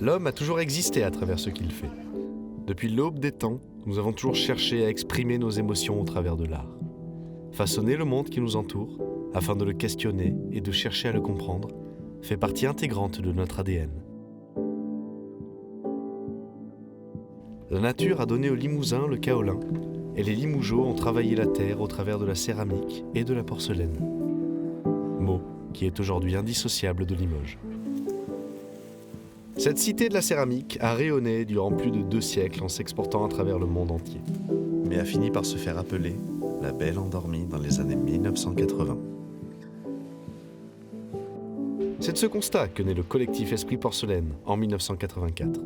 L'homme a toujours existé à travers ce qu'il fait. Depuis l'aube des temps, nous avons toujours cherché à exprimer nos émotions au travers de l'art. Façonner le monde qui nous entoure, afin de le questionner et de chercher à le comprendre, fait partie intégrante de notre ADN. La nature a donné aux Limousins le kaolin, et les Limougeaux ont travaillé la terre au travers de la céramique et de la porcelaine. Mot qui est aujourd'hui indissociable de Limoges. Cette cité de la céramique a rayonné durant plus de 2 siècles en s'exportant à travers le monde entier, mais a fini par se faire appeler la Belle Endormie dans les années 1980. C'est de ce constat que naît le collectif Esprit Porcelaine en 1984.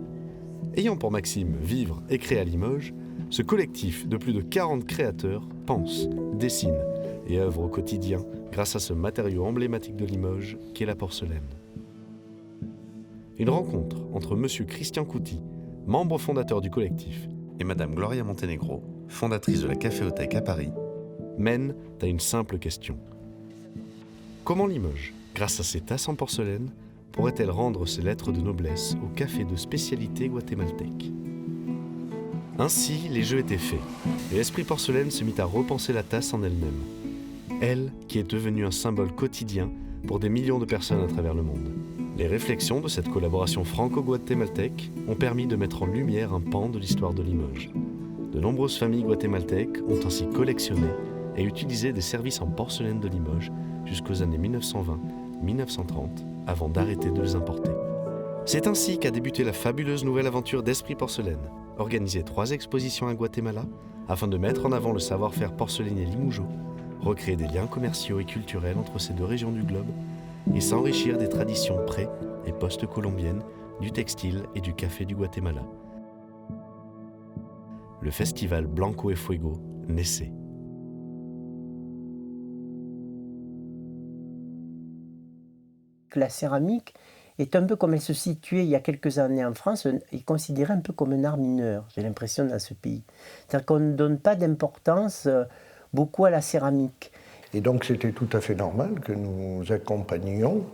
Ayant pour maxime vivre et créer à Limoges, ce collectif de plus de 40 créateurs pense, dessine et œuvre au quotidien grâce à ce matériau emblématique de Limoges qu'est la porcelaine. Une rencontre entre Monsieur Christian Couty, membre fondateur du collectif, et Madame Gloria Montenegro, fondatrice de la Caféothèque à Paris, mène à une simple question. Comment Limoges, grâce à ses tasses en porcelaine, pourrait-elle rendre ses lettres de noblesse au café de spécialité guatémaltèque ? Ainsi, les jeux étaient faits, et l'Esprit Porcelaine se mit à repenser la tasse en elle-même. Elle qui est devenue un symbole quotidien pour des millions de personnes à travers le monde. Les réflexions de cette collaboration franco-guatémaltèque ont permis de mettre en lumière un pan de l'histoire de Limoges. De nombreuses familles guatémaltèques ont ainsi collectionné et utilisé des services en porcelaine de Limoges jusqu'aux années 1920-1930, avant d'arrêter de les importer. C'est ainsi qu'a débuté la fabuleuse nouvelle aventure d'Esprit Porcelaine, organiser 3 expositions à Guatemala afin de mettre en avant le savoir-faire porcelainier limougeot, recréer des liens commerciaux et culturels entre ces 2 régions du globe et s'enrichir des traditions pré- et post-colombiennes, du textile et du café du Guatemala. Le festival Blanco et Fuego naissait. La céramique est un peu comme elle se situait il y a quelques années en France, est considérée un peu comme un art mineur, j'ai l'impression, dans ce pays. C'est-à-dire qu'on ne donne pas d'importance beaucoup à la céramique. Et donc c'était tout à fait normal que nous accompagnions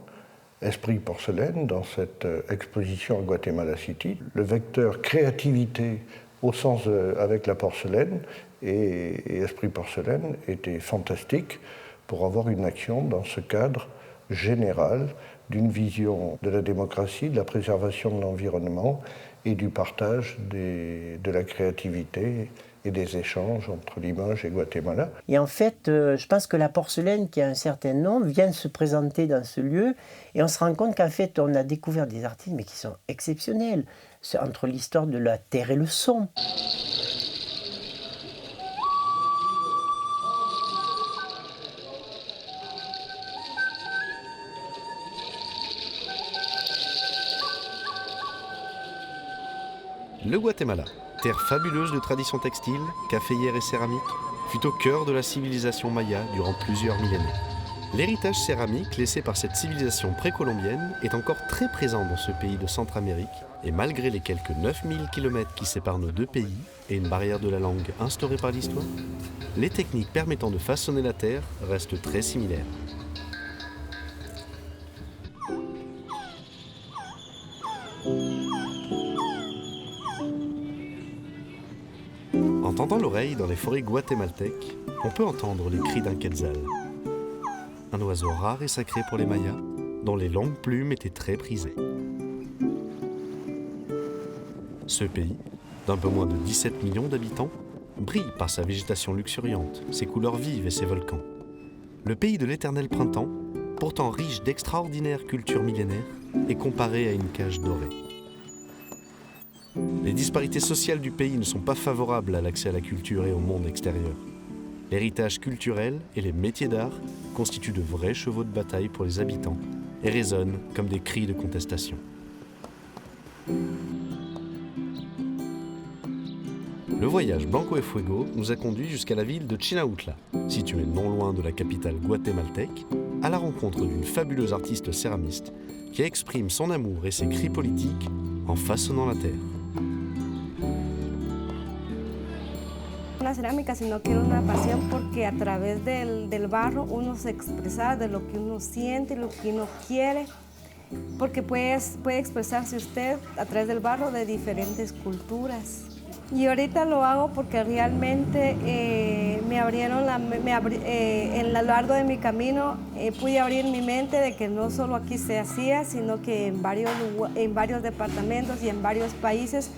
Esprit Porcelaine dans cette exposition à Guatemala City. Le vecteur créativité au sens avec la porcelaine et Esprit Porcelaine était fantastique pour avoir une action dans ce cadre général d'une vision de la démocratie, de la préservation de l'environnement et du partage de la créativité et des échanges entre Limoges et Guatemala. Et en fait, je pense que la porcelaine, qui a un certain nom, vient se présenter dans ce lieu et on se rend compte qu'en fait, on a découvert des artistes mais qui sont exceptionnels. C'est entre l'histoire de la terre et le son. Le Guatemala, terre fabuleuse de traditions textiles, caféières et céramiques, fut au cœur de la civilisation maya durant plusieurs millénaires. L'héritage céramique laissé par cette civilisation précolombienne est encore très présent dans ce pays de Centramérique, et malgré les quelques 9000 km qui séparent nos 2 pays et une barrière de la langue instaurée par l'histoire, les techniques permettant de façonner la terre restent très similaires. En tendant l'oreille dans les forêts guatémaltèques, on peut entendre les cris d'un quetzal. Un oiseau rare et sacré pour les Mayas, dont les longues plumes étaient très prisées. Ce pays, d'un peu moins de 17 millions d'habitants, brille par sa végétation luxuriante, ses couleurs vives et ses volcans. Le pays de l'éternel printemps, pourtant riche d'extraordinaires cultures millénaires, est comparé à une cage dorée. Les disparités sociales du pays ne sont pas favorables à l'accès à la culture et au monde extérieur. L'héritage culturel et les métiers d'art constituent de vrais chevaux de bataille pour les habitants et résonnent comme des cris de contestation. Le voyage Blanco et Fuego nous a conduits jusqu'à la ville de Chinautla, située non loin de la capitale guatémaltèque, à la rencontre d'une fabuleuse artiste céramiste qui exprime son amour et ses cris politiques en façonnant la terre. La cerámica, sino que era una pasión porque a través del barro uno se expresaba de lo que uno siente, lo que uno quiere porque puede expresarse usted a través del barro de diferentes culturas. Y ahorita lo hago porque realmente en lo largo de mi camino pude abrir mi mente de que no solo aquí se hacía, sino que en varios departamentos y en varios países.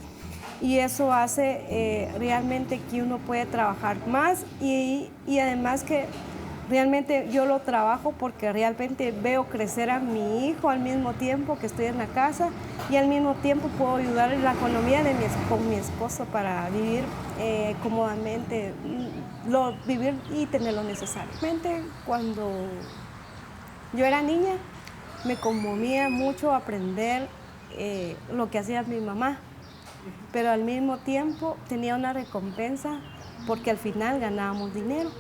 Y eso hace realmente que uno puede trabajar más y además que realmente yo lo trabajo porque realmente veo crecer a mi hijo al mismo tiempo que estoy en la casa y al mismo tiempo puedo ayudar en la economía con mi esposo para vivir cómodamente, vivir y tener lo necesario. Realmente cuando yo era niña me conmovía mucho aprender lo que hacía mi mamá, pero al mismo tiempo tenía una recompensa porque al final ganábamos dinero.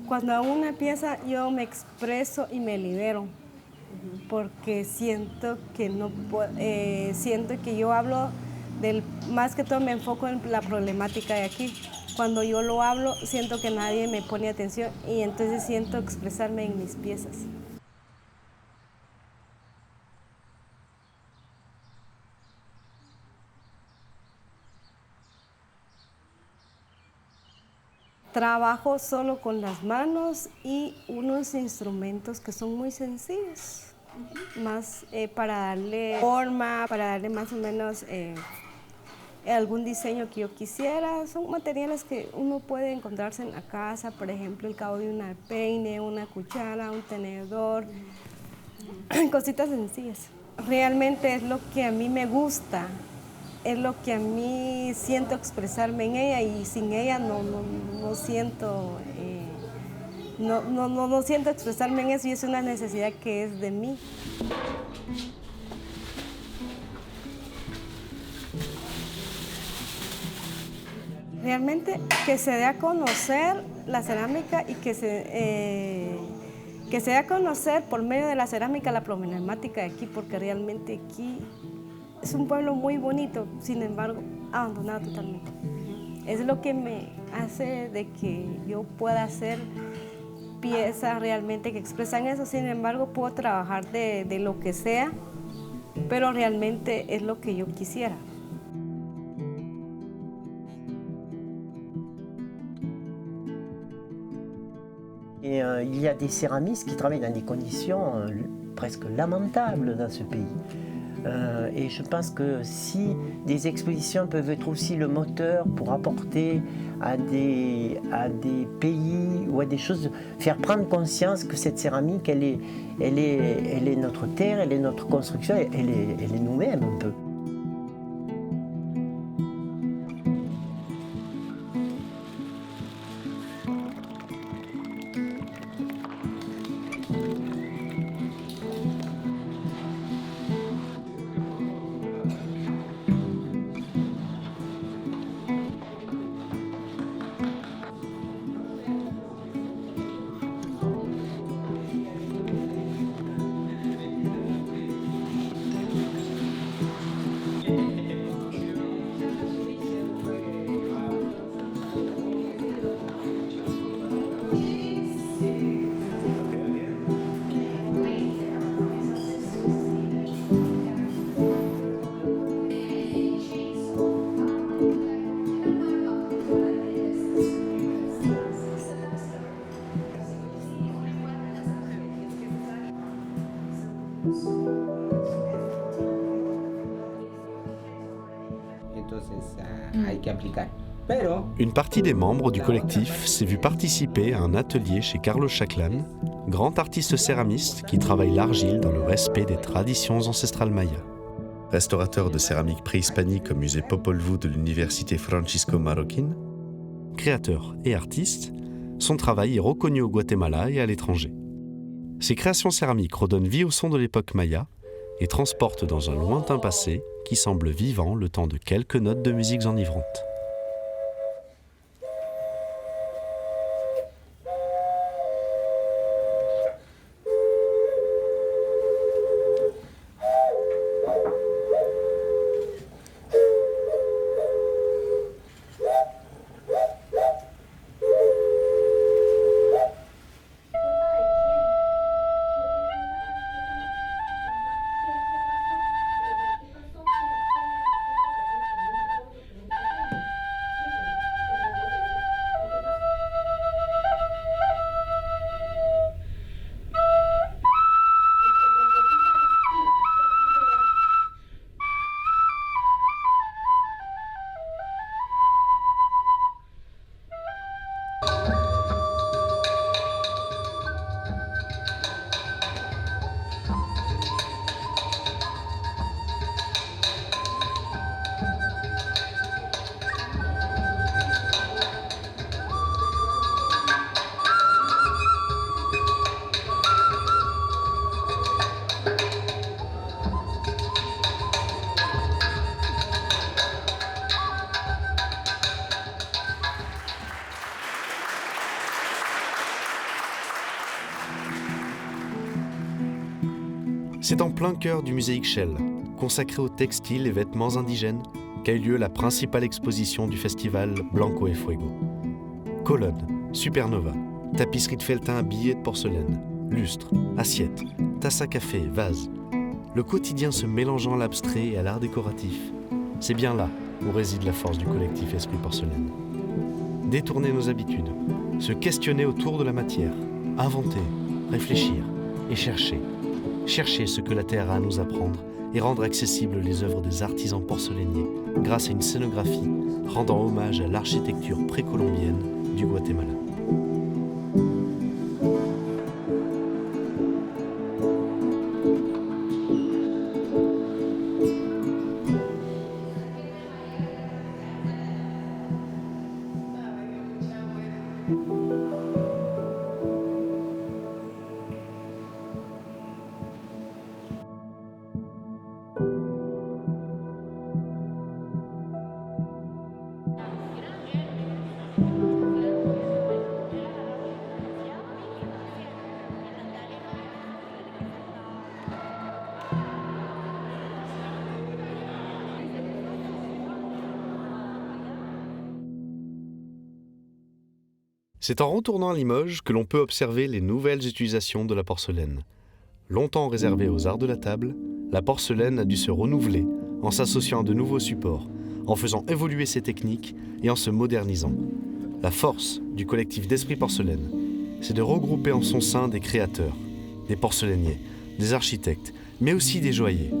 Cuando hago una pieza yo me expreso y me libero, porque siento que siento que yo hablo más que todo me enfoco en la problemática de aquí. Cuando yo lo hablo siento que nadie me pone atención y entonces siento expresarme en mis piezas. Trabajo solo con las manos y unos instrumentos que son muy sencillos, más para darle forma, para darle más o menos algún diseño que yo quisiera. Son materiales que uno puede encontrarse en la casa, por ejemplo, el cabo de una peine, una cuchara, un tenedor, cositas sencillas. Realmente es lo que a mí me gusta. Es lo que a mí siento expresarme en ella y sin ella no siento expresarme en eso y es una necesidad que es de mí. Realmente que se dé a conocer la cerámica y que se dé a conocer por medio de la cerámica la problemática de aquí, porque realmente aquí es un pueblo muy bonito, sin embargo, abandonado totalmente. Es lo que me hace de que yo pueda hacer piezas realmente que expresan eso. Sin embargo, puedo trabajar de lo que sea, pero realmente es lo que yo quisiera. Et il y a des céramistes qui travaillent dans des conditions presque lamentables dans ce pays. Et je pense que si des expositions peuvent être aussi le moteur pour apporter à des pays ou à des choses, faire prendre conscience que cette céramique, elle est notre terre, elle est notre construction, elle est nous-mêmes un peu. Une partie des membres du collectif s'est vue participer à un atelier chez Carlos Chaclan, grand artiste céramiste qui travaille l'argile dans le respect des traditions ancestrales mayas. Restaurateur de céramique préhispanique au musée Popol Vuh de l'université Francisco Marroquín, créateur et artiste, son travail est reconnu au Guatemala et à l'étranger. Ses créations céramiques redonnent vie au son de l'époque maya et transportent dans un lointain passé qui semble vivant le temps de quelques notes de musiques enivrantes. C'est en plein cœur du musée Ixchel, consacré aux textiles et vêtements indigènes, qu'a eu lieu la principale exposition du festival Blanco et Fuego. Colonnes, supernova, tapisseries de feltin, billets de porcelaine, lustres, assiettes, tasses à café, vases. Le quotidien se mélangeant à l'abstrait et à l'art décoratif. C'est bien là où réside la force du collectif Esprit Porcelaine. Détourner nos habitudes, se questionner autour de la matière, inventer, réfléchir et chercher. Chercher ce que la terre a à nous apprendre et rendre accessibles les œuvres des artisans porcelainiers grâce à une scénographie rendant hommage à l'architecture précolombienne du Guatemala. C'est en retournant à Limoges que l'on peut observer les nouvelles utilisations de la porcelaine. Longtemps réservée aux arts de la table, la porcelaine a dû se renouveler en s'associant à de nouveaux supports, en faisant évoluer ses techniques et en se modernisant. La force du collectif d'Esprit Porcelaine, c'est de regrouper en son sein des créateurs, des porcelainiers, des architectes, mais aussi des joailliers.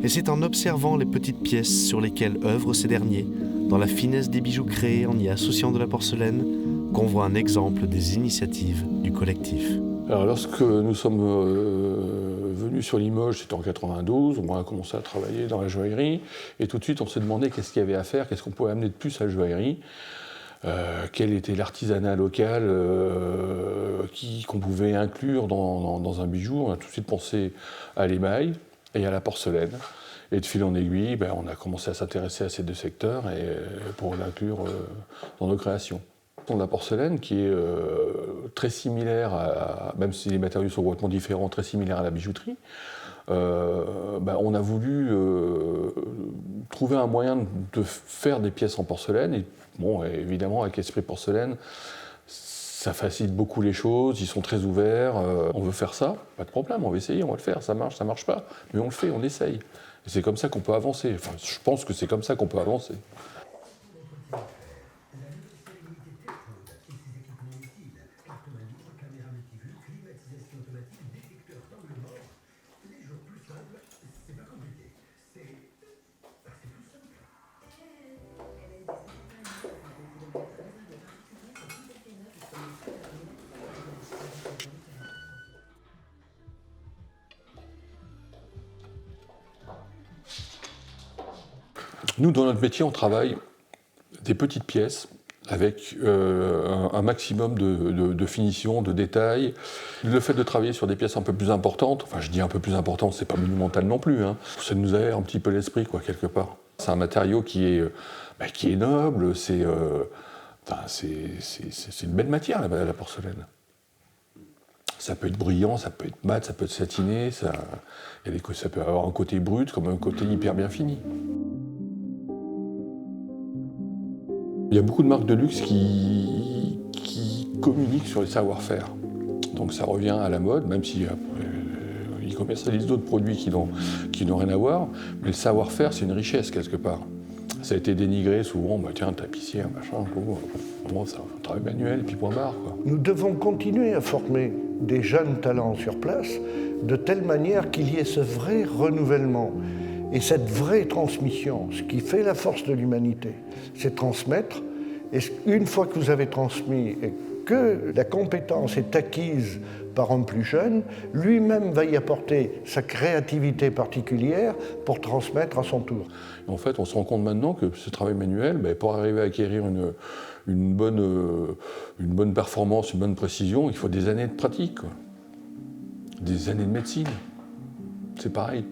Et c'est en observant les petites pièces sur lesquelles œuvrent ces derniers, dans la finesse des bijoux créés en y associant de la porcelaine, qu'on voit un exemple des initiatives du collectif. Alors lorsque nous sommes venus sur Limoges, c'était en 92, on a commencé à travailler dans la joaillerie, et tout de suite on s'est demandé qu'est-ce qu'il y avait à faire, qu'est-ce qu'on pouvait amener de plus à la joaillerie, quel était l'artisanat local qu'on pouvait inclure dans un bijou. On a tout de suite pensé à l'émail et à la porcelaine. Et de fil en aiguille, on a commencé à s'intéresser à ces deux secteurs pour l'inclure dans nos créations. La porcelaine, qui est très similaire, même si les matériaux sont complètement différents, très similaire à la bijouterie, on a voulu trouver un moyen de faire des pièces en porcelaine. Et bon, évidemment, avec Esprit Porcelaine, ça facilite beaucoup les choses, ils sont très ouverts. On veut faire ça, pas de problème, on va essayer, on va le faire, ça marche pas, mais on le fait, on essaye. Et c'est comme ça qu'on peut avancer. Enfin, je pense que c'est comme ça qu'on peut avancer. Nous, dans notre métier, on travaille des petites pièces avec un maximum de finition, de détails. Le fait de travailler sur des pièces un peu plus importantes, enfin je dis un peu plus importantes, c'est pas monumental non plus, hein, ça nous aère un petit peu l'esprit, quoi, quelque part. C'est un matériau qui est noble, c'est une belle matière, la porcelaine. Ça peut être brillant, ça peut être mat, ça peut être satiné, ça peut avoir un côté brut comme un côté hyper bien fini. Il y a beaucoup de marques de luxe qui communiquent sur les savoir-faire. Donc ça revient à la mode, même si ils commercialisent d'autres produits qui n'ont rien à voir. Mais le savoir-faire, c'est une richesse quelque part. Ça a été dénigré souvent, tiens, tapissier, machin, bon, c'est un travail manuel, et puis point barre, quoi. Nous devons continuer à former des jeunes talents sur place de telle manière qu'il y ait ce vrai renouvellement. Et cette vraie transmission, ce qui fait la force de l'humanité, c'est transmettre. Et une fois que vous avez transmis et que la compétence est acquise par un plus jeune, lui-même va y apporter sa créativité particulière pour transmettre à son tour. En fait, on se rend compte maintenant que ce travail manuel, pour arriver à acquérir une bonne performance, une bonne précision, il faut des années de pratique, quoi. Des années de médecine. C'est pareil.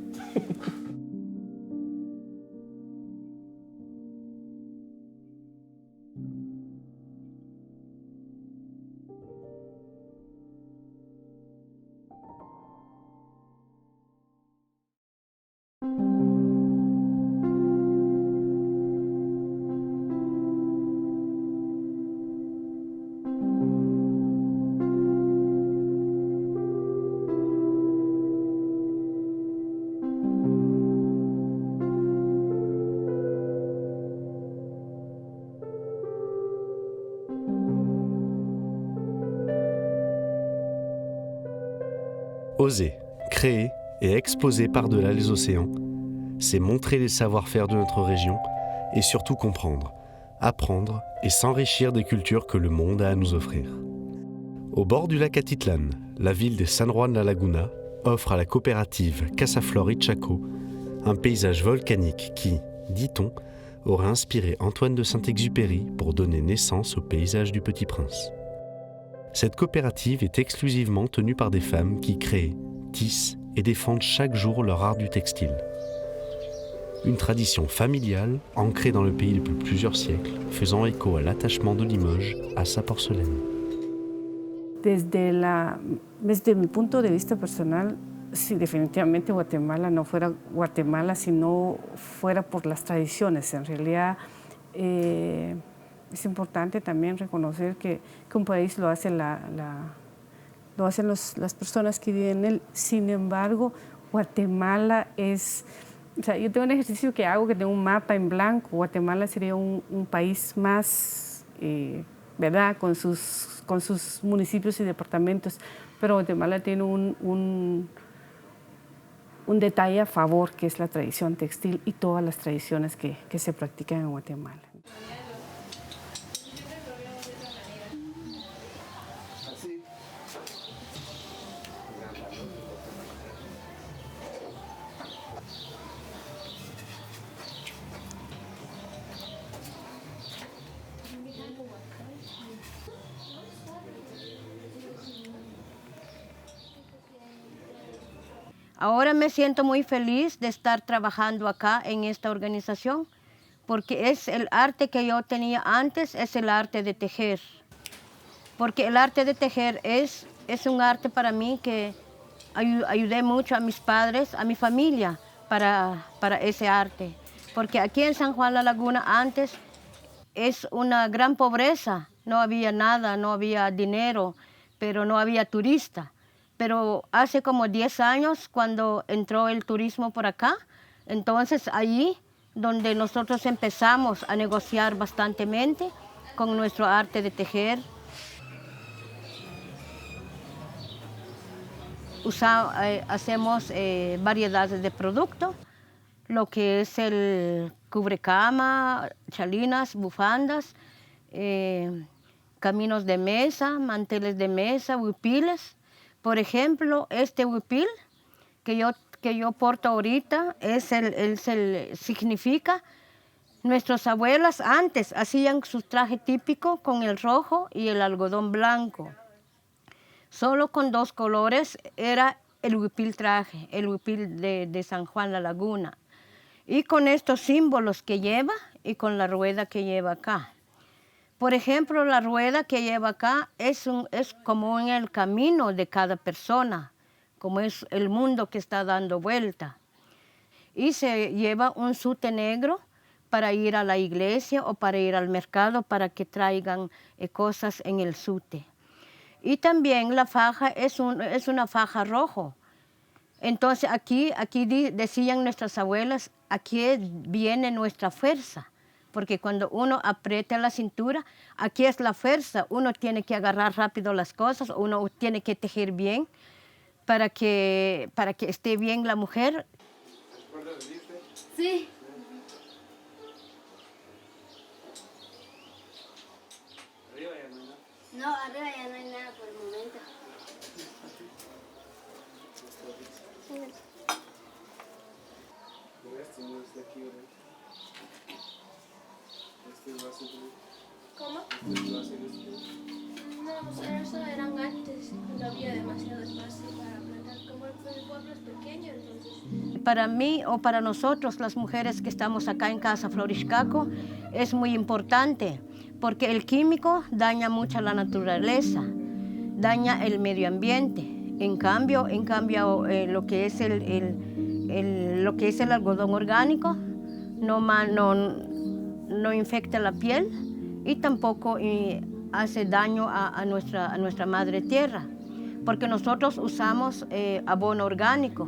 Oser, créer et exposer par-delà les océans, c'est montrer les savoir-faire de notre région et surtout comprendre, apprendre et s'enrichir des cultures que le monde a à nous offrir. Au bord du lac Atitlan, la ville de San Juan La Laguna offre à la coopérative Casa Flor y Chaco un paysage volcanique qui, dit-on, aurait inspiré Antoine de Saint-Exupéry pour donner naissance au paysage du Petit Prince. Cette coopérative est exclusivement tenue par des femmes qui créent, tissent et défendent chaque jour leur art du textile. Une tradition familiale ancrée dans le pays depuis plusieurs siècles, faisant écho à l'attachement de Limoges à sa porcelaine. Desde mi punto de vista personal, sí, definitivamente Guatemala no fuera Guatemala si no fuera por las tradiciones. En realidad es importante también reconocer que un país lo hacen las personas que viven en él. Sin embargo, Guatemala es... O sea, yo tengo un ejercicio que hago, que tengo un mapa en blanco. Guatemala sería un país más, ¿verdad?, con sus municipios y departamentos. Pero Guatemala tiene un detalle a favor, que es la tradición textil y todas las tradiciones que se practican en Guatemala. Ahora me siento muy feliz de estar trabajando acá en esta organización, porque es el arte que yo tenía antes, es el arte de tejer. Porque el arte de tejer es un arte para mí que ayudé mucho a mis padres, a mi familia, para ese arte. Porque aquí en San Juan La Laguna antes es una gran pobreza, no había nada, no había dinero, pero no había turista. Pero hace como 10 años, cuando entró el turismo por acá, entonces allí donde nosotros empezamos a negociar bastantemente con nuestro arte de tejer. Hacemos variedades de productos, lo que es el cubrecama, chalinas, bufandas, caminos de mesa, manteles de mesa, huipiles. Por ejemplo, este huipil que yo porto ahorita significa nuestras abuelas antes hacían su traje típico con el rojo y el algodón blanco. Solo con 2 colores era el huipil traje, el huipil de San Juan La Laguna. Y con estos símbolos que lleva y con la rueda que lleva acá. Por ejemplo, la rueda que lleva acá es como en el camino de cada persona, como es el mundo que está dando vuelta. Y se lleva un sute negro para ir a la iglesia o para ir al mercado para que traigan cosas en el sute. Y también la faja es una faja rojo. Entonces aquí decían nuestras abuelas, aquí viene nuestra fuerza. Porque cuando uno aprieta la cintura, aquí es la fuerza. Uno tiene que agarrar rápido las cosas, uno tiene que tejer bien para que esté bien la mujer. Sí. ¿Arriba ya no hay nada? No, arriba ya no hay nada por el momento. ¿Cómo? No, eso eran antes, no había demasiado espacio para plantar. Como el pueblo es pequeño, entonces... Para mí o para nosotros, las mujeres que estamos acá en Casa Flor y Chaco, es muy importante, porque el químico daña mucho la naturaleza, daña el medio ambiente. En cambio lo que es el algodón orgánico no infecta la piel y tampoco hace daño a nuestra madre tierra, porque nosotros usamos abono orgánico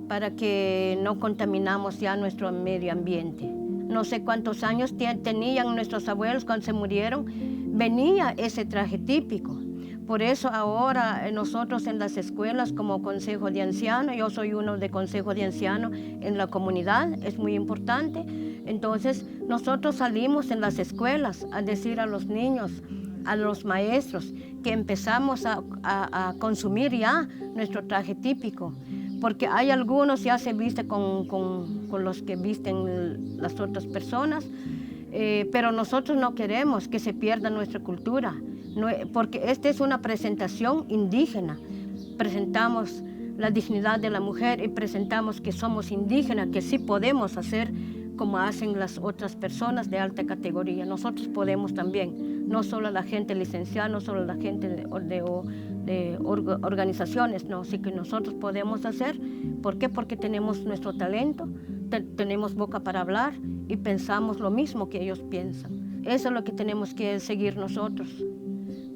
para que no contaminamos ya nuestro medio ambiente. No sé cuántos años tenían nuestros abuelos cuando se murieron, venía ese traje típico, Por eso ahora nosotros en las escuelas como Consejo de Ancianos, yo soy uno de Consejo de Ancianos en la comunidad, es muy importante. Entonces nosotros salimos en las escuelas a decir a los niños, a los maestros, que empezamos a consumir ya nuestro traje típico. Porque hay algunos ya se visten con los que visten las otras personas, pero nosotros no queremos que se pierda nuestra cultura, porque esta es una presentación indígena. Presentamos la dignidad de la mujer y presentamos que somos indígenas, que sí podemos hacer como hacen las otras personas de alta categoría. Nosotros podemos también, no solo la gente licenciada, no solo la gente de organizaciones, no, sí que nosotros podemos hacer. ¿Por qué? Porque tenemos nuestro talento, tenemos boca para hablar y pensamos lo mismo que ellos piensan. Eso es lo que tenemos que seguir nosotros.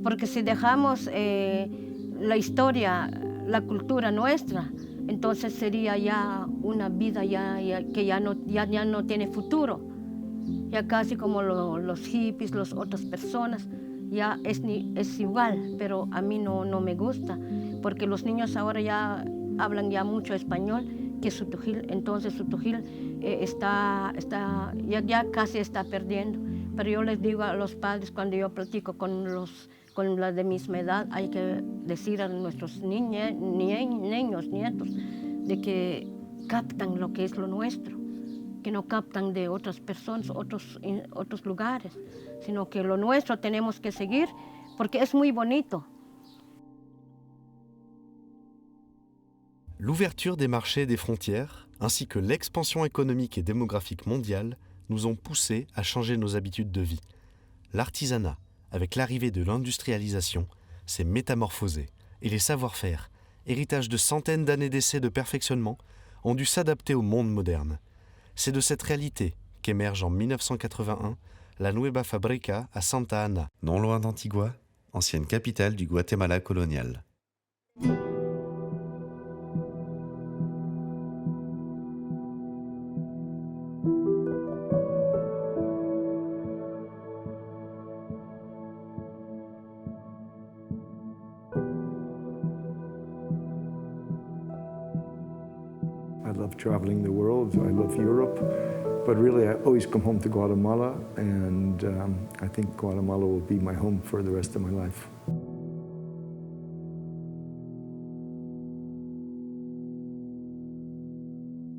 Porque si dejamos la historia, la cultura nuestra, entonces sería ya una vida que ya no tiene futuro. Ya casi como los hippies, las otras personas, ya es igual, pero a mí no me gusta, porque los niños ahora ya hablan ya mucho español, que su tujil, entonces su tujil ya casi está perdiendo. Pero yo les digo a los padres, cuando yo platico con los de misma edad, hay que decir a nuestros niños, nietos, de que captan lo que es lo nuestro, que no captan de otras personas, otros lugares, sino que lo nuestro tenemos que seguir, porque es muy bonito. L'ouverture des marchés et des frontières, ainsi que l'expansion économique et démographique mondiale, nous ont poussés à changer nos habitudes de vie. L'artisanat, avec l'arrivée de l'industrialisation, s'est métamorphosé et les savoir-faire, héritage de centaines d'années d'essais de perfectionnement, ont dû s'adapter au monde moderne. C'est de cette réalité qu'émerge en 1981 la Nueva Fabrica à Santa Ana, non loin d'Antigua, ancienne capitale du Guatemala colonial. I love traveling the world, I love Europe, but really I always come home to Guatemala, and I think Guatemala will be my home for the rest of my life.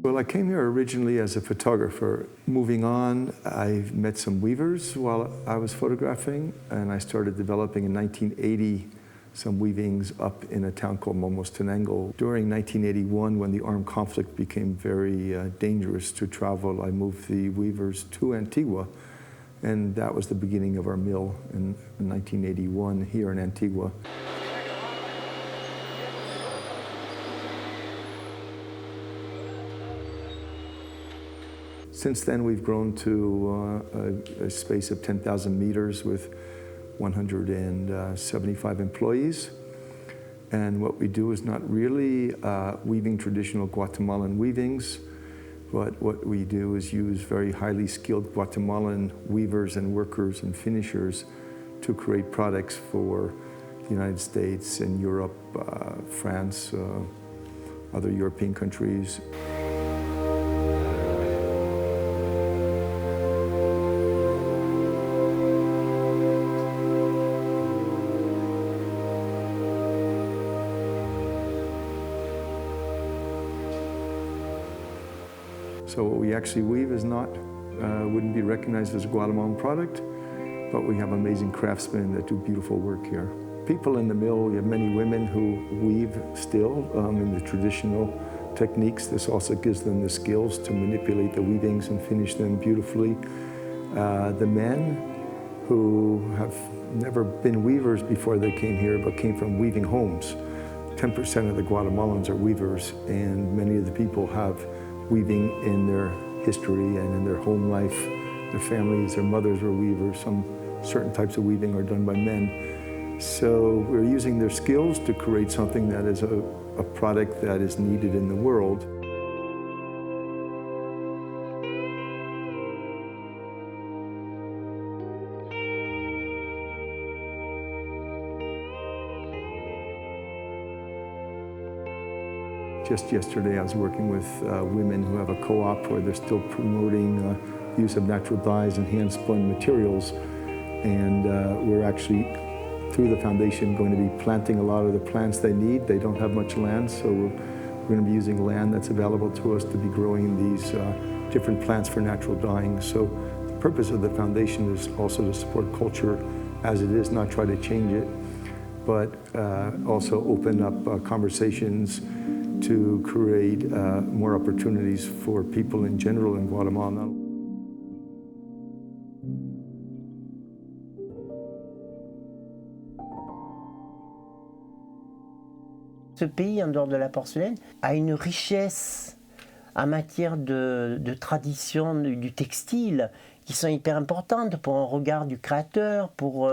Well, I came here originally as a photographer. Moving on, I met some weavers while I was photographing, and I started developing in 1980 some weavings up in a town called Momostenango. During 1981, when the armed conflict became very dangerous to travel, I moved the weavers to Antigua, and that was the beginning of our mill in 1981 here in Antigua. Since then, we've grown to a space of 10,000 meters with 175 employees. And what we do is not really weaving traditional Guatemalan weavings, but what we do is use very highly skilled Guatemalan weavers and workers and finishers to create products for the United States and Europe, France, other European countries. So what we actually weave is wouldn't be recognized as a Guatemalan product, but we have amazing craftsmen that do beautiful work here. People in the mill, we have many women who weave still in the traditional techniques. This also gives them the skills to manipulate the weavings and finish them beautifully. The men who have never been weavers before they came here, but came from weaving homes. 10% of the Guatemalans are weavers, and many of the people have weaving in their history and in their home life. Their families, their mothers were weavers. Some certain types of weaving are done by men. So we're using their skills to create something that is a product that is needed in the world. Just yesterday, I was working with women who have a co-op where they're still promoting use of natural dyes and hand-spun materials. And we're actually, through the foundation, going to be planting a lot of the plants they need. They don't have much land, so we're going to be using land that's available to us to be growing these different plants for natural dyeing. So the purpose of the foundation is also to support culture as it is, not try to change it, but also open up conversations to create more opportunities for people in general in Guatemala. Ce pays, en dehors de la porcelaine, a une richesse en matière de tradition du textile qui sont hyper importantes pour un regard du créateur, pour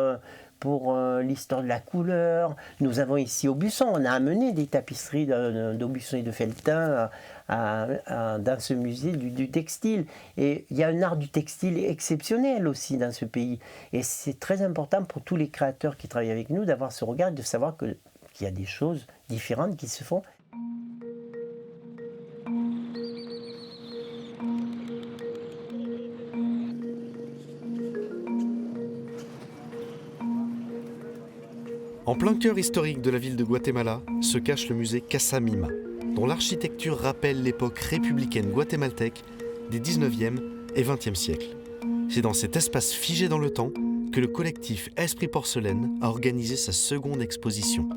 l'histoire de la couleur. Nous avons ici Aubusson, on a amené des tapisseries d'Aubusson et de Felletin dans ce musée du textile. Et il y a un art du textile exceptionnel aussi dans ce pays. Et c'est très important pour tous les créateurs qui travaillent avec nous d'avoir ce regard et de savoir qu'il y a des choses différentes qui se font. En plein cœur historique de la ville de Guatemala se cache le musée Casa Mima, dont l'architecture rappelle l'époque républicaine guatémaltèque des 19e et 20e siècles. C'est dans cet espace figé dans le temps que le collectif Esprit Porcelaine a organisé sa seconde exposition,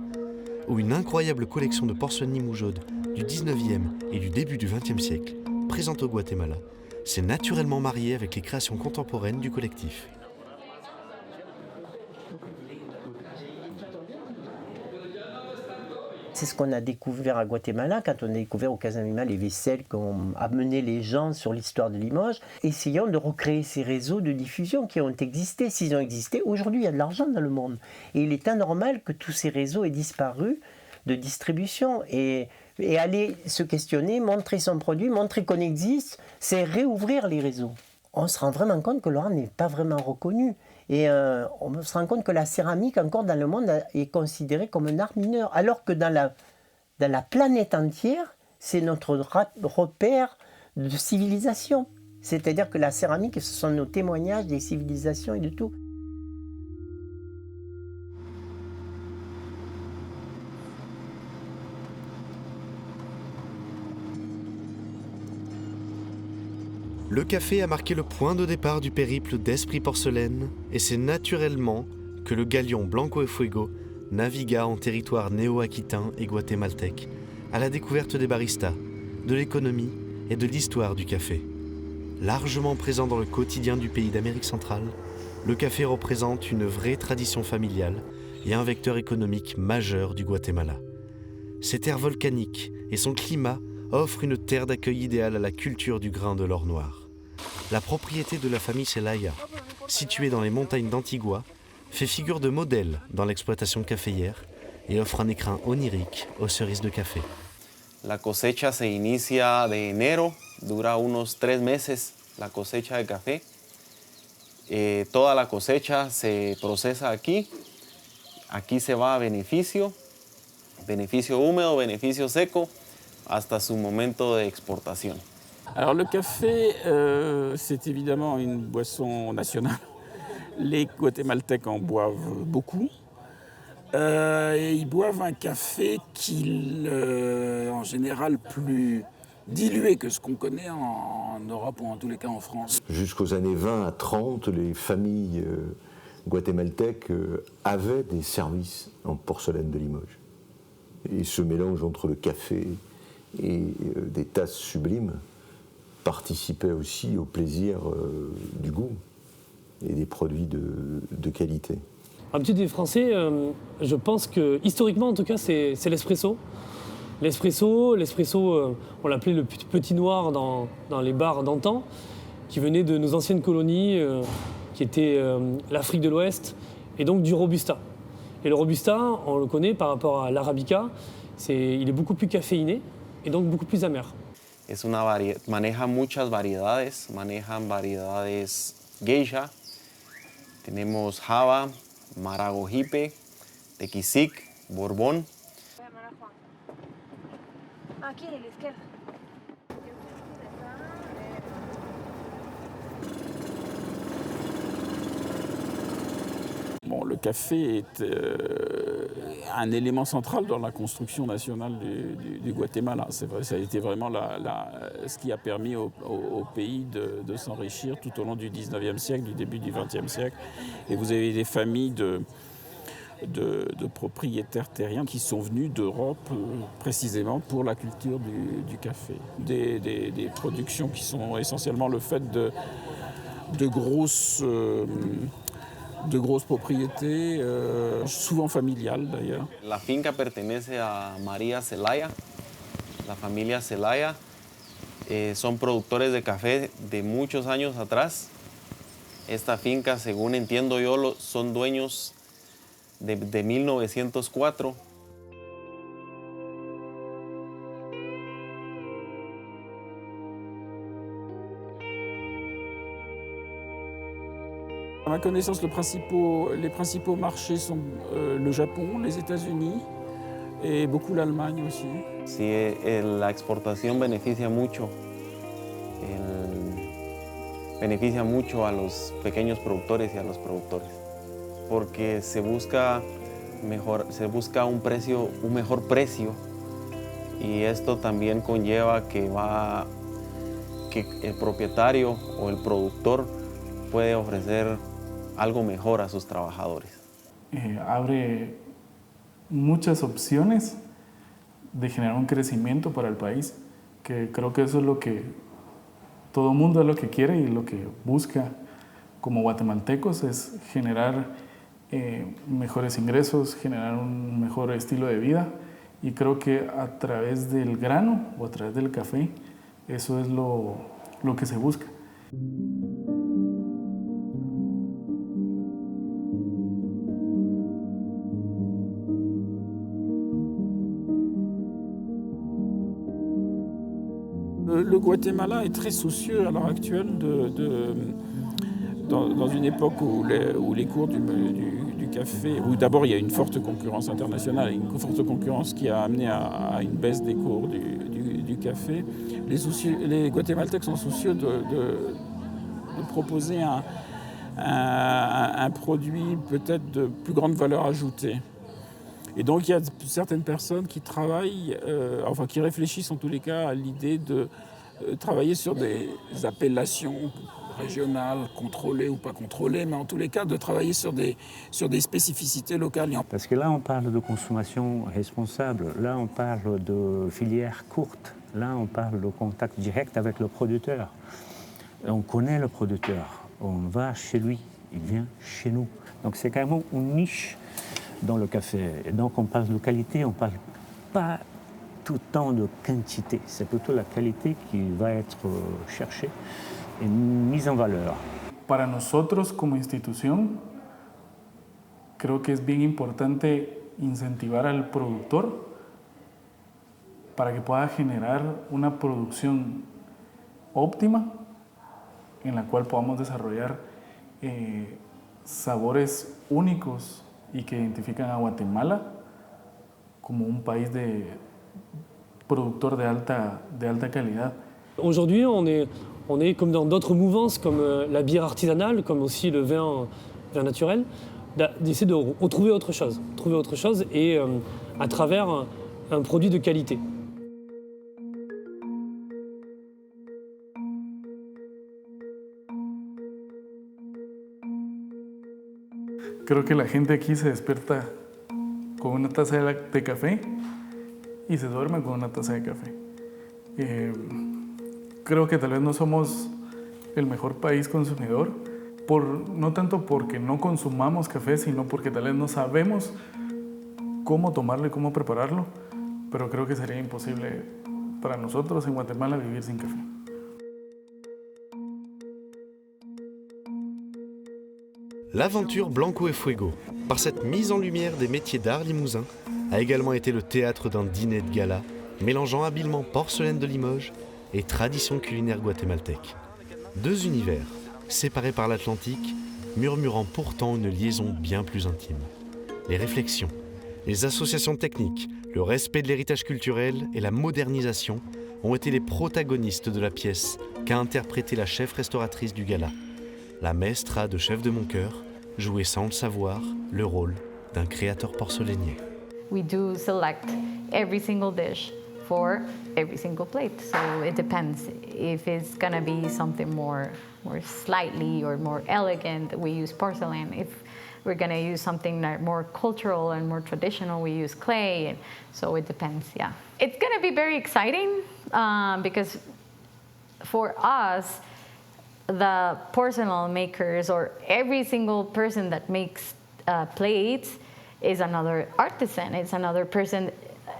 où une incroyable collection de porcelaine nimoujoud du 19e et du début du 20e siècle, présente au Guatemala, s'est naturellement mariée avec les créations contemporaines du collectif. C'est ce qu'on a découvert à Guatemala quand on a découvert au Casa Mima les vaisselles qu'ont amené les gens sur l'histoire de Limoges. Essayons de recréer ces réseaux de diffusion qui ont existé. S'ils ont existé, aujourd'hui il y a de l'argent dans le monde. Et il est anormal que tous ces réseaux aient disparu de distribution. Et aller se questionner, montrer son produit, montrer qu'on existe, c'est réouvrir les réseaux. On se rend vraiment compte que l'art n'est pas vraiment reconnu. Et on se rend compte que la céramique, encore dans le monde, est considérée comme un art mineur, alors que dans la planète entière, c'est notre repère de civilisation. C'est-à-dire que la céramique, ce sont nos témoignages des civilisations et de tout. Le café a marqué le point de départ du périple d'Esprit Porcelaine et c'est naturellement que le galion Blanco et Fuego navigua en territoire néo-aquitain et guatémaltèque à la découverte des baristas, de l'économie et de l'histoire du café. Largement présent dans le quotidien du pays d'Amérique centrale, le café représente une vraie tradition familiale et un vecteur économique majeur du Guatemala. Ses terres volcaniques et son climat offrent une terre d'accueil idéale à la culture du grain de l'or noir. La propriété de la famille Celaya, située dans les montagnes d'Antigua, fait figure de modèle dans l'exploitation caféière et offre un écrin onirique aux cerises de café. La cosecha se inicia de enero, dura unos 3 meses la cosecha de café. Toda la cosecha se procesa aquí. Aquí se va a beneficio húmedo, beneficio seco, hasta su momento de exportación. Alors le café, c'est évidemment une boisson nationale. Les Guatémaltèques en boivent beaucoup. Et ils boivent un café qui est en général plus dilué que ce qu'on connaît en Europe ou en tous les cas en France. Jusqu'aux années 20 à 30, les familles guatémaltèques avaient des services en porcelaine de Limoges. Et ce mélange entre le café et des tasses sublimes participait aussi au plaisir du goût et des produits de qualité. L'habitude des Français, je pense que, historiquement en tout cas, c'est l'espresso. L'espresso, on l'appelait le petit noir dans les bars d'antan, qui venait de nos anciennes colonies, qui étaient l'Afrique de l'Ouest, et donc du Robusta. Et le Robusta, on le connaît par rapport à l'Arabica, il est beaucoup plus caféiné et donc beaucoup plus amer. Maneja muchas variedades, manejan variedades geisha, tenemos java, maragogipe, tequisic, borbón. Aquí, a la izquierda. Bon, le café est un élément central dans la construction nationale du Guatemala. C'est vrai, ça a été vraiment ce qui a permis au pays de s'enrichir tout au long du 19e siècle, du début du 20e siècle. Et vous avez des familles de propriétaires terriens qui sont venus d'Europe précisément pour la culture du café. Des productions qui sont essentiellement le fait de grosses propriétés, souvent familiales d'ailleurs. La finca pertenece a María Zelaya, la familia Zelaya. Son productores de café de muchos años atrás. Esta finca, según entiendo yo, son dueños de 1904. À ma connaissance, les principaux marchés sont le Japon, les États-Unis et beaucoup l'Allemagne aussi. Sí, la exportación beneficia mucho a los pequeños productores y a los productores, porque se busca un mejor precio, y esto también conlleva que el propietario o el productor puede ofrecer algo mejor a sus trabajadores. Abre muchas opciones de generar un crecimiento para el país, que creo que eso es lo que todo mundo es lo que quiere y lo que busca como guatemaltecos, es generar mejores ingresos, generar un mejor estilo de vida, y creo que a través del grano o a través del café eso es lo que se busca. Le Guatemala est très soucieux à l'heure actuelle dans une époque où les cours du café, où d'abord il y a une forte concurrence internationale, une forte concurrence qui a amené à une baisse des cours du café. Les Guatémaltèques sont soucieux de proposer un produit peut-être de plus grande valeur ajoutée. Et donc il y a certaines personnes qui travaillent, qui réfléchissent en tous les cas à l'idée de travailler sur des appellations régionales, contrôlées ou pas contrôlées, mais en tous les cas de travailler sur des spécificités locales. Parce que là on parle de consommation responsable, là on parle de filière courte, là on parle de contact direct avec le producteur. On connaît le producteur, on va chez lui, il vient chez nous. Donc c'est carrément une niche dans le café. Et donc on parle de qualité, on ne parle pas tout le temps de quantité. C'est plutôt la qualité qui va être cherchée et mise en valeur. Para nosotros como institución, creo que es bien importante incentivar al productor para que pueda generar una producción óptima en la cual podamos desarrollar sabores únicos y que identifican a Guatemala como un país producteur de alta qualité. Aujourd'hui, on est comme dans d'autres mouvances, comme la bière artisanale, comme aussi le vin naturel, d'essayer de retrouver autre chose et à travers un produit de qualité. Creo que la gente aquí se despierta con una taza de café y se duerme con una taza de café. Creo que tal vez no somos el mejor país consumidor, no tanto porque no consumamos café, sino porque tal vez no sabemos cómo tomarlo y cómo prepararlo, pero creo que sería imposible para nosotros en Guatemala vivir sin café. L'aventure Blanco et Fuego, par cette mise en lumière des métiers d'art limousin, a également été le théâtre d'un dîner de gala mélangeant habilement porcelaine de Limoges et tradition culinaire guatémaltèque. Deux univers, séparés par l'Atlantique, murmurant pourtant une liaison bien plus intime. Les réflexions, Les associations techniques, le respect de l'héritage culturel et la modernisation ont été les protagonistes de la pièce qu'a interprétée la chef restauratrice du gala. La maestra de Chef de mon cœur jouait sans le savoir le rôle d'un créateur porcelainier. We do select every single dish for every single plate, so it depends. If it's gonna be something more slightly or more elegant, we use porcelain. If we're gonna use something more cultural and more traditional, we use clay, and so it depends, yeah. It's gonna be very exciting because for us, the porcelain makers or every single person that makes plates is another artisan. It's another person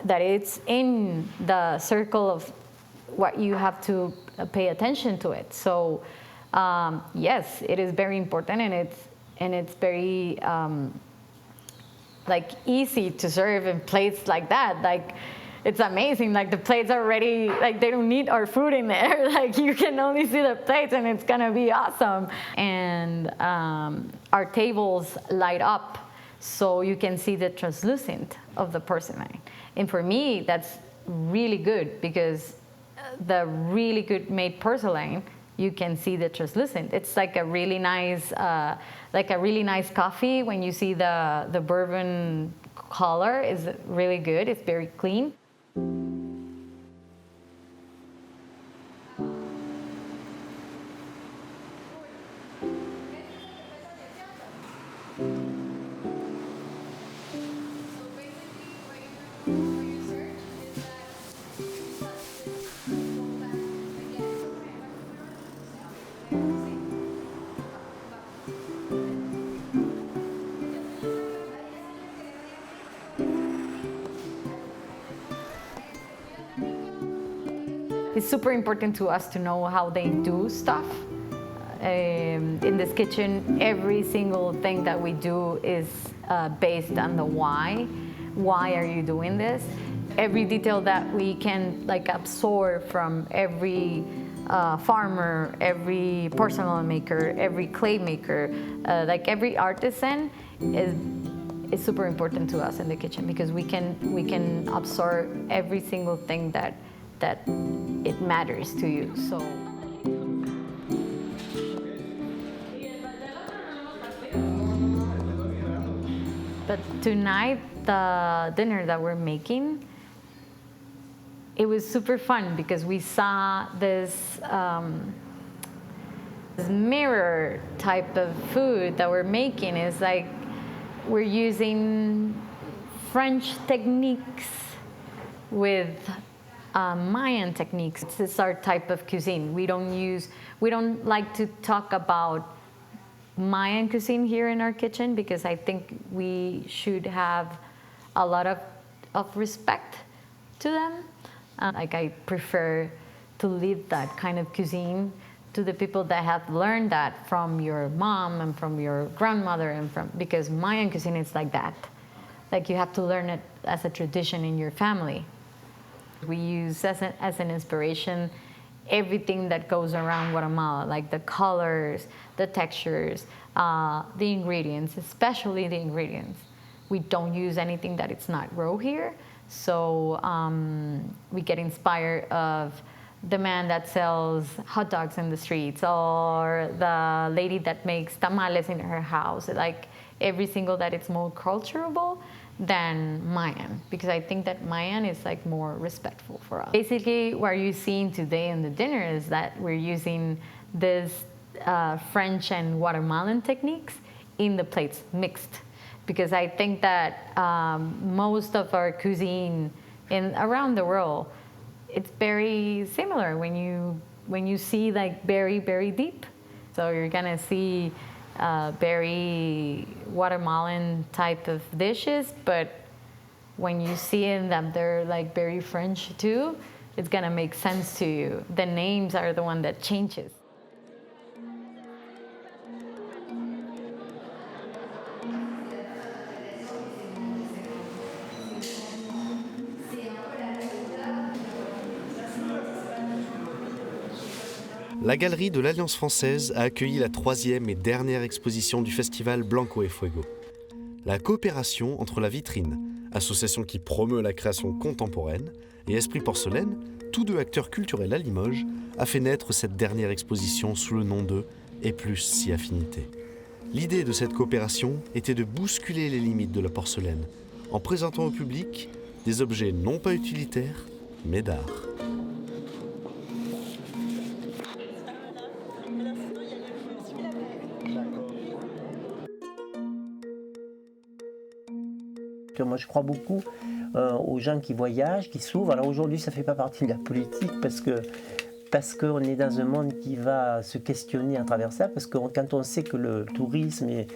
that is in the circle of what you have to pay attention to it. So yes, it is very important, and it's very like easy to serve in plates like that. Like it's amazing. Like the plates are ready. Like they don't need our food in there. Like you can only see the plates, and it's gonna be awesome. And our tables light up, so you can see the translucent of the porcelain. And for me, that's really good because the really good made porcelain, you can see the translucent. It's like a really nice coffee. When you see the bourbon color is really good. It's very clean. It's super important to us to know how they do stuff. In this kitchen, every single thing that we do is based on the why. Why are you doing this? Every detail that we can absorb from every farmer, every porcelain maker, every clay maker, every artisan is super important to us in the kitchen because we can absorb every single thing that it matters to you. So. But tonight, the dinner that we're making, it was super fun because we saw this mirror type of food that we're making. Is like we're using French techniques with Mayan techniques. This is our type of cuisine. We don't like to talk about Mayan cuisine here in our kitchen because I think we should have a lot of respect to them. I prefer to leave that kind of cuisine to the people that have learned that from your mom and from your grandmother because Mayan cuisine is like that. Like you have to learn it as a tradition in your family. We use as an inspiration everything that goes around Guatemala, like the colors, the textures, the ingredients, especially the ingredients. We don't use anything that it's not grow here. So we get inspired of the man that sells hot dogs in the streets or the lady that makes tamales in her house, like every single that it's more cultural than Mayan, because I think that Mayan is like more respectful for us. Basically, what you're seeing today in the dinner is that we're using this French and Guatemalan techniques in the plates mixed, because I think that most of our cuisine around the world, it's very similar when you see like very, very deep. So you're gonna see very Guatemalan type of dishes, but when you see them, they're like very French too. It's gonna make sense to you. The names are the one that changes. La galerie de l'Alliance française a accueilli la 3e et dernière exposition du festival Blanco et Fuego. La coopération entre la vitrine, association qui promeut la création contemporaine, et Esprit Porcelaine, tous deux acteurs culturels à Limoges, a fait naître cette dernière exposition sous le nom de « Et plus si affinité ». L'idée de cette coopération était de bousculer les limites de la porcelaine, en présentant au public des objets non pas utilitaires, mais d'art. Moi, je crois beaucoup aux gens qui voyagent, qui s'ouvrent. Alors aujourd'hui, ça ne fait pas partie de la politique parce qu'on est dans un monde qui va se questionner à travers ça, parce que quand on sait que le tourisme et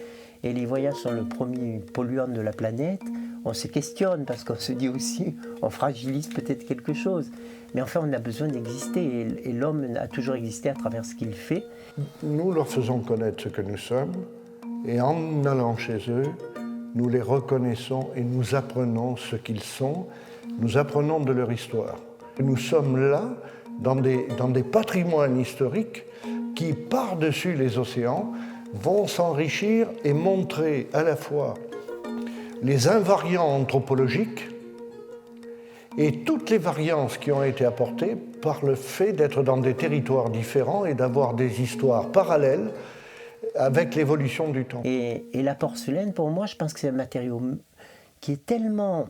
les voyages sont le premier polluant de la planète, on se questionne parce qu'on se dit aussi, on fragilise peut-être quelque chose. Mais enfin, on a besoin d'exister et l'homme a toujours existé à travers ce qu'il fait. Nous leur faisons connaître ce que nous sommes et en allant chez eux, nous les reconnaissons et nous apprenons ce qu'ils sont, nous apprenons de leur histoire. Nous sommes là dans des patrimoines historiques qui, par-dessus les océans, vont s'enrichir et montrer à la fois les invariants anthropologiques et toutes les variances qui ont été apportées par le fait d'être dans des territoires différents et d'avoir des histoires parallèles avec l'évolution du temps. Et la porcelaine, pour moi, je pense que c'est un matériau qui est tellement,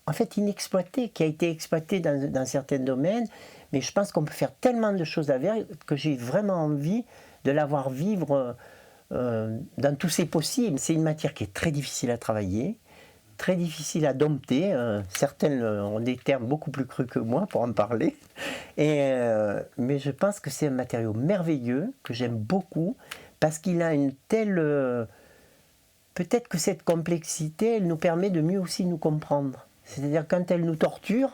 en fait, inexploité, qui a été exploité dans certains domaines, mais je pense qu'on peut faire tellement de choses avec que j'ai vraiment envie de la voir vivre dans tous ses possibles. C'est une matière qui est très difficile à travailler, très difficile à dompter. Certains ont des termes beaucoup plus crus que moi pour en parler. Mais je pense que c'est un matériau merveilleux, que j'aime beaucoup, parce qu'il a une telle... peut-être que cette complexité, elle nous permet de mieux aussi nous comprendre. C'est-à-dire quand elle nous torture,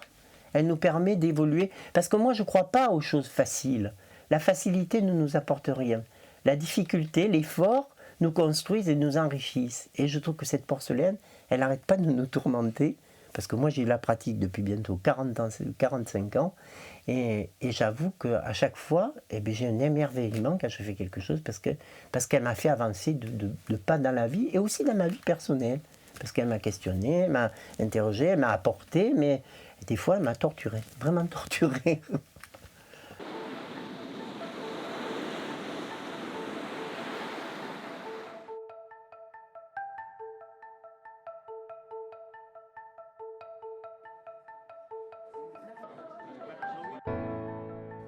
elle nous permet d'évoluer. Parce que moi, je ne crois pas aux choses faciles. La facilité ne nous apporte rien. La difficulté, l'effort, nous construisent et nous enrichissent. Et je trouve que cette porcelaine, elle n'arrête pas de nous tourmenter. Parce que moi, j'ai la pratique depuis bientôt 45 ans. Et j'avoue qu'à chaque fois, j'ai un émerveillement quand je fais quelque chose parce qu'elle m'a fait avancer de pas dans la vie et aussi dans ma vie personnelle. Parce qu'elle m'a questionné, elle m'a interrogé, elle m'a apporté, mais des fois, elle m'a torturé, vraiment torturé.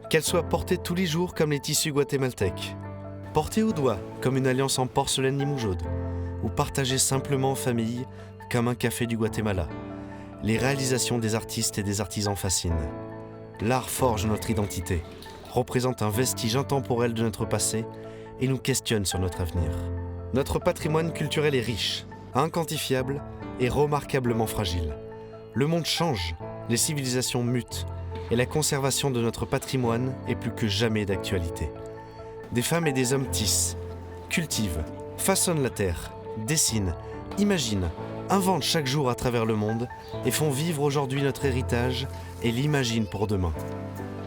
Qu'elle soit portée tous les jours comme les tissus guatémaltèques, portée au doigt comme une alliance en porcelaine limougeaude, ou partagée simplement en famille comme un café du Guatemala. Les réalisations des artistes et des artisans fascinent. L'art forge notre identité, représente un vestige intemporel de notre passé et nous questionne sur notre avenir. Notre patrimoine culturel est riche, inquantifiable et remarquablement fragile. Le monde change, les civilisations mutent, et la conservation de notre patrimoine est plus que jamais d'actualité. Des femmes et des hommes tissent, cultivent, façonnent la terre, dessinent, imaginent, inventent chaque jour à travers le monde et font vivre aujourd'hui notre héritage et l'imaginent pour demain.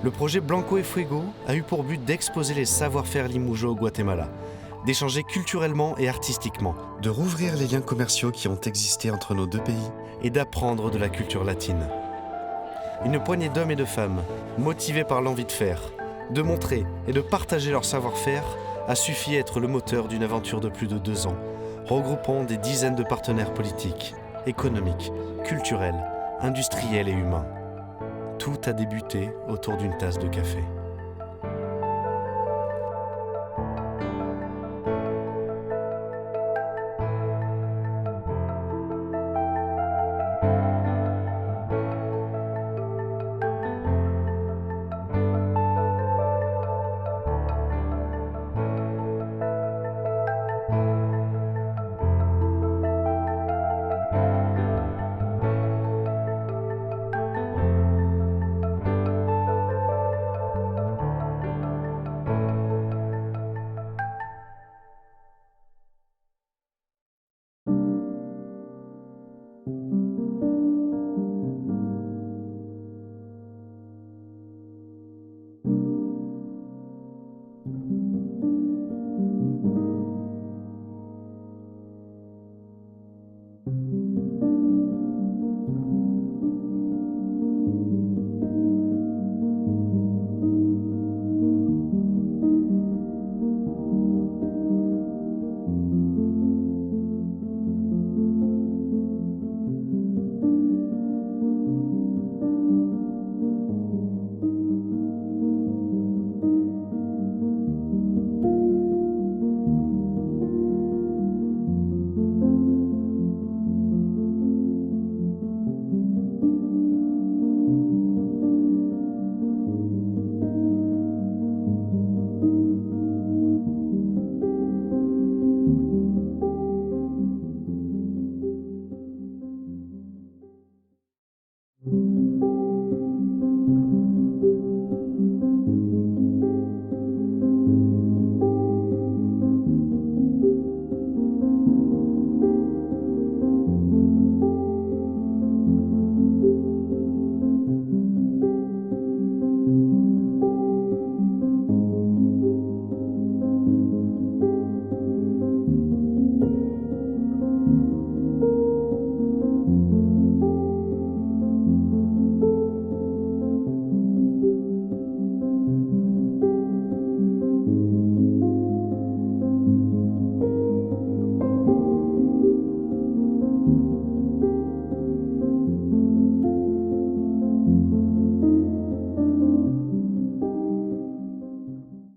Le projet Blanco et Fuego a eu pour but d'exposer les savoir-faire limougeaux au Guatemala, d'échanger culturellement et artistiquement, de rouvrir les liens commerciaux qui ont existé entre nos deux pays et d'apprendre de la culture latine. Une poignée d'hommes et de femmes, motivés par l'envie de faire, de montrer et de partager leur savoir-faire, a suffi à être le moteur d'une aventure de plus de 2 ans, regroupant des dizaines de partenaires politiques, économiques, culturels, industriels et humains. Tout a débuté autour d'une tasse de café.